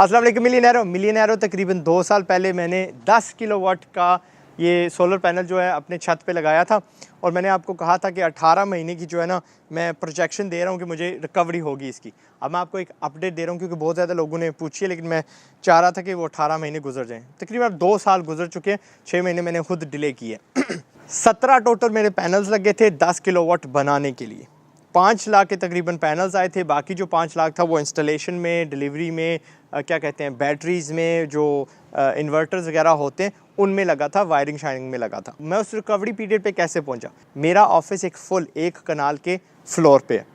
अस्सलाम वालेकुम मिलियनेरो तकरीबन 2 साल पहले मैंने 10 किलोवाट का ये सोलर पैनल जो है अपने छत पे लगाया था और मैंने आपको कहा था कि 18 महीने की जो है ना मैं प्रोजेक्शन दे रहा हूँ कि मुझे रिकवरी होगी इसकी। अब मैं आपको एक अपडेट दे रहा हूँ क्योंकि बहुत ज़्यादा लोगों ने पूछी है, लेकिन मैं चाह रहा था कि वो 18 महीने गुजर जाएँ। तकरीबन 2 साल गुजर चुके हैं, 6 महीने मैंने खुद डिले किए। 17 टोटल मेरे पैनल्स लगे थे 10 किलोवाट बनाने के लिए। 5 लाख के तकरीबन पैनल्स आए थे, बाकी जो 5 लाख था वो इंस्टॉलेशन में, डिलीवरी में, क्या कहते हैं, बैटरीज़ में, जो इन्वर्टर्स वगैरह होते हैं उनमें लगा था, वायरिंग शायरिंग में लगा था। मैं उस रिकवरी पीरियड पे कैसे पहुंचा? मेरा ऑफिस एक फुल 1 कनाल के फ्लोर पे है,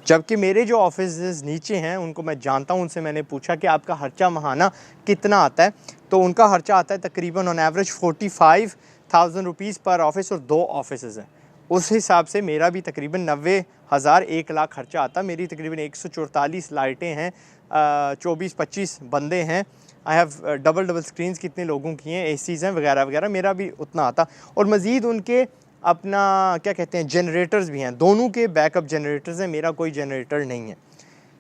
जबकि मेरे जो ऑफिस नीचे हैं उनको मैं जानता हूं। उनसे मैंने पूछा कि आपका खर्चा महाना कितना आता है, तो उनका खर्चा आता है तकरीबन ऑन एवरेज 45,000 रुपीज़ पर ऑफिस और 2 ऑफिस हैं। उस हिसाब से मेरा भी तकरीबन 90,000 1 लाख खर्चा आता। मेरी तकरीबन 144 लाइटें हैं, 24-25 बंदे हैं। आई हैव डबल स्क्रीन्स कितने लोगों की हैं, एसीज़ हैं वगैरह वगैरह, मेरा भी उतना आता। और मज़ीद उनके अपना क्या कहते हैं जनरेटर्स भी हैं, दोनों के बैकअप जनरेटर्स हैं, मेरा कोई जनरेटर नहीं है।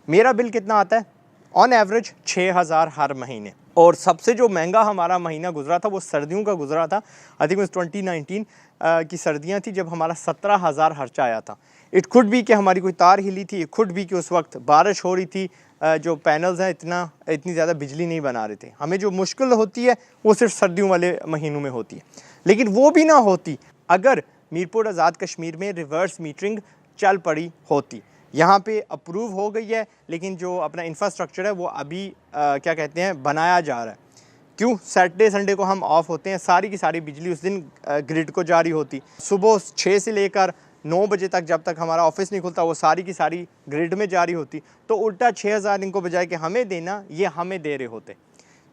मेरा बिल कितना आता है? ऑन एवरेज 6,000 हर महीने। और सबसे जो महंगा हमारा महीना गुजरा था वो सर्दियों का गुजरा था। आई थिंक 2019 की सर्दियां थी जब हमारा 17,000 खर्चा आया था। इट खुड भी कि हमारी कोई तार हिली थी, इट खुड भी कि उस वक्त बारिश हो रही थी, जो पैनल्स हैं इतनी ज़्यादा बिजली नहीं बना रहे थे। हमें जो मुश्किल होती है वो सिर्फ सर्दियों वाले महीनों में होती है, लेकिन वो भी ना होती अगर मीरपुर आज़ाद कश्मीर में रिवर्स मीटरिंग चल पड़ी होती। यहाँ पे अप्रूव हो गई है, लेकिन जो अपना इंफ्रास्ट्रक्चर है वो अभी क्या कहते हैं बनाया जा रहा है। क्यों? सैटरडे संडे को हम ऑफ होते हैं, सारी की सारी बिजली उस दिन ग्रिड को जारी होती। सुबह 6 से लेकर 9 बजे तक जब तक हमारा ऑफिस नहीं खुलता वो सारी की सारी ग्रिड में जारी होती। तो उल्टा 6,000 इनको बजाय कि हमें देना, ये हमें दे रहे होते।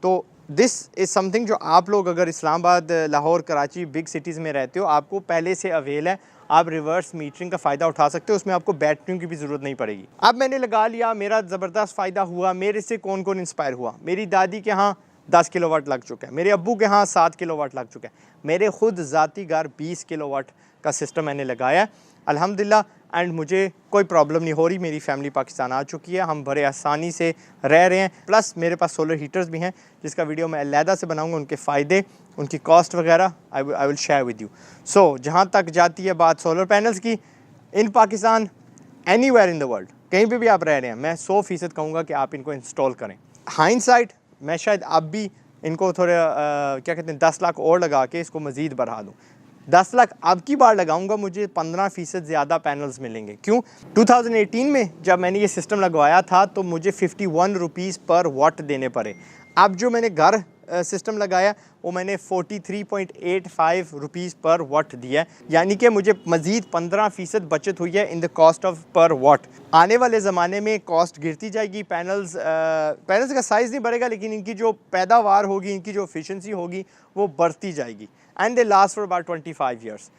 तो दिस इज़ समथिंग जो आप लोग अगर इस्लामाबाद, लाहौर, कराची बिग सिटीज़ में रहते हो, आपको पहले से अवेल है। आप रिवर्स मीटरिंग का फ़ायदा उठा सकते हो, उसमें आपको बैटरियों की भी ज़रूरत नहीं पड़ेगी। अब मैंने लगा लिया, मेरा ज़बरदस्त फ़ायदा हुआ। मेरे से कौन कौन इंस्पायर हुआ? मेरी दादी के यहाँ 10 किलोवाट लग चुका है, मेरे अब्बू के यहाँ 7 किलोवाट लग चुका है, मेरे खुद ज़ाती घर 20 किलोवाट का सिस्टम मैंने लगाया है अल्हम्दुलिल्लाह। एंड मुझे कोई प्रॉब्लम नहीं हो रही। मेरी फैमिली पाकिस्तान आ चुकी है, हम बड़े आसानी से रह रहे हैं। प्लस मेरे पास सोलर हीटर्स भी हैं जिसका वीडियो मैं अलहदा से बनाऊंगा, उनके फ़ायदे, उनकी कॉस्ट वगैरह I will share with you. So जहाँ तक जाती है बात सोलर पैनल्स की, in Pakistan, anywhere in the world, कहीं पे भी आप रह रहे हैं, मैं 100% कहूँगा कि आप इनको इंस्टॉल करें। हाइंडसाइट मैं शायद अब भी इनको थोड़ा क्या कहते हैं 10 लाख और लगा के इसको मज़ीद बढ़ा दूँ। 10 लाख अब की बार लगाऊंगा, मुझे 15% ज़्यादा पैनल्स मिलेंगे। क्यों? 2018 में जब मैंने ये सिस्टम लगवाया था तो मुझे 51 रुपीज़ पर वाट देने पड़े। अब जो मैंने घर सिस्टम लगाया वो मैंने 43.85 रुपीज़ पर वाट दिया है, यानी कि मुझे मज़ीद 15% बचत हुई है इन द कॉस्ट ऑफ पर वाट। आने वाले ज़माने में कॉस्ट गिरती जाएगी, पैनल्स का साइज़ नहीं बढ़ेगा, लेकिन इनकी जो पैदावार होगी, इनकी जो एफिशिएंसी होगी वो बढ़ती जाएगी। And they last for about 25 years.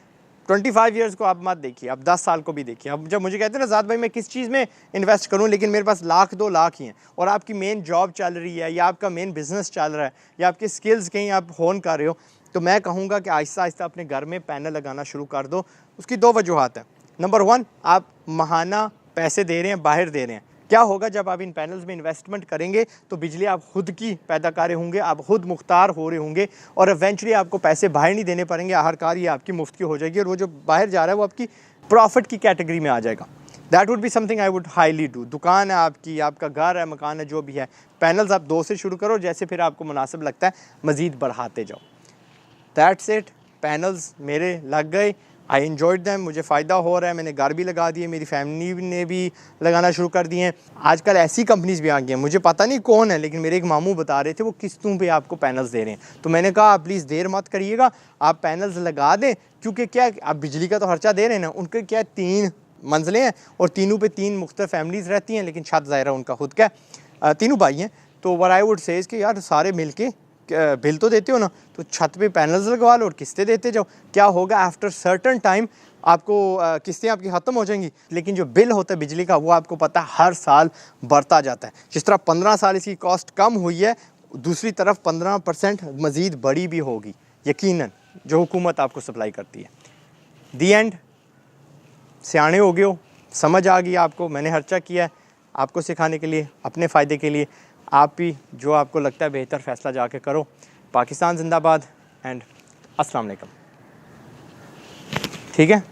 25 years को आप मत देखिए, अब 10 साल को भी देखिए। अब जब मुझे कहते हैं ना ज़ाद भाई मैं किस चीज़ में इन्वेस्ट करूं, लेकिन मेरे पास लाख 2 लाख ही हैं और आपकी मेन जॉब चल रही है या आपका मेन बिज़नेस चल रहा है या आपकी स्किल्स कहीं आप होन कर रहे हो, तो मैं कहूँगा कि आहिस्ता आहिस्ता अपने घर में पैनल लगाना शुरू कर दो। उसकी 2 वजूहात हैं। नंबर 1, आप महाना पैसे दे रहे हैं, बाहर दे रहे हैं। क्या होगा जब आप इन पैनल्स में इन्वेस्टमेंट करेंगे तो बिजली आप खुद की पैदा कर रहे होंगे, आप खुद मुख्तार हो रहे होंगे और इवेंचुअली आपको पैसे बाहर नहीं देने पड़ेंगे। हर कार ये आपकी मुफ्त की हो जाएगी और वो जो बाहर जा रहा है वो आपकी प्रॉफिट की कैटेगरी में आ जाएगा। That would be something I would highly do. दुकान है आपकी, आपका घर है, मकान है, जो भी है, पैनल्स आप 2 से शुरू करो, जैसे फिर आपको मुनासिब लगता है मज़ीद बढ़ाते जाओ। That's it. पैनल्स मेरे लग गए, आई एन्जॉयड दैम, मुझे फ़ायदा हो रहा है। मैंने घर भी लगा दिए, मेरी फैमिली ने भी लगाना शुरू कर दिए हैं। आजकल ऐसी कंपनीज़ भी आ गई हैं, मुझे पता नहीं कौन है, लेकिन मेरे एक मामू बता रहे थे वो किस्तों पे आपको पैनल्स दे रहे हैं। तो मैंने कहा आप प्लीज़ देर मत करिएगा, आप पैनल्स लगा दें, क्योंकि क्या आप बिजली का तो खर्चा दे रहे हैं ना। उनके क्या 3 मंजिलें हैं और तीनों पे 3 मुख्तलिफ फैमिलीज़ रहती हैं, लेकिन छत ज़ाहिर है उनका खुद का, तीनों भाई हैं। तो व्हाट आई वुड से कि यार सारे मिल के बिल तो देते हो ना, तो छत पे पैनल्स लगवा लो और किस्तें देते जाओ। क्या होगा आफ्टर सर्टन टाइम आपको किस्तें आपकी ख़त्म हो जाएंगी, लेकिन जो बिल होता है बिजली का वो आपको पता है हर साल बढ़ता जाता है। जिस तरह 15 साल इसकी कॉस्ट कम हुई है, दूसरी तरफ 15% मज़ीद बड़ी भी होगी यकीनन, जो हुकूमत आपको सप्लाई करती है। दी एंड, सियाने हो गए हो, समझ आ गई आपको, मैंने खर्चा किया है आपको सिखाने के लिए, अपने फ़ायदे के लिए। आप भी जो आपको लगता है बेहतर फ़ैसला जाके करो। पाकिस्तान जिंदाबाद एंड अस्सलाम वालेकुम। ठीक है।